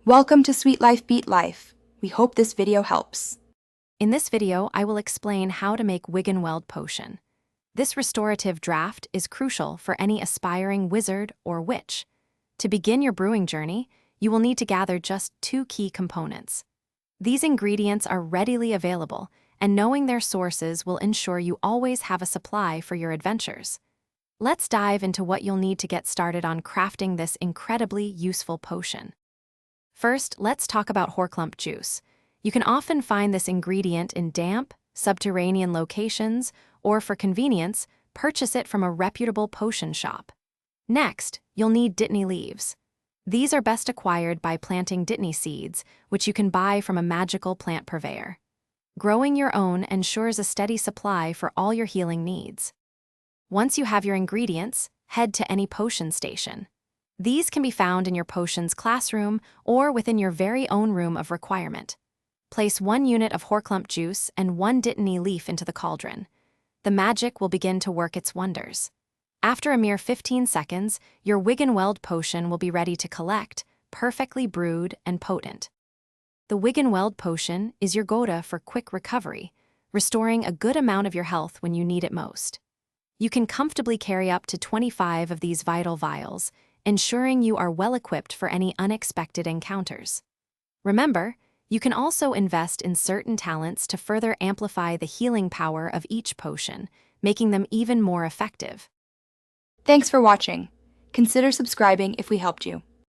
Welcome to Sweet Life Beat Life. We hope this video helps. In this video, I will explain how to make Wuggenweld potion. This restorative draft is crucial for any aspiring wizard or witch. To begin your brewing journey, you will need to gather just 2 key components. These ingredients are readily available, and knowing their sources will ensure you always have a supply for your adventures. Let's dive into what you'll need to get started on crafting this incredibly useful potion. First, let's talk about horklump juice. You can often find this ingredient in damp, subterranean locations, or for convenience, purchase it from a reputable potion shop. Next, you'll need dittany leaves. These are best acquired by planting dittany seeds, which you can buy from a magical plant purveyor. Growing your own ensures a steady supply for all your healing needs. Once you have your ingredients, head to any potion station. These can be found in your potions classroom or within your very own room of requirement. Place 1 unit of horklump juice and 1 dittany leaf into the cauldron. The magic will begin to work its wonders. After a mere 15 seconds, your Wuggenweld potion will be ready to collect, perfectly brewed and potent. The Wuggenweld potion is your go-to for quick recovery, restoring a good amount of your health when you need it most. You can comfortably carry up to 25 of these vital vials, ensuring you are well-equipped for any unexpected encounters. Remember, you can also invest in certain talents to further amplify the healing power of each potion, making them even more effective. Thanks for watching. Consider subscribing if we helped you.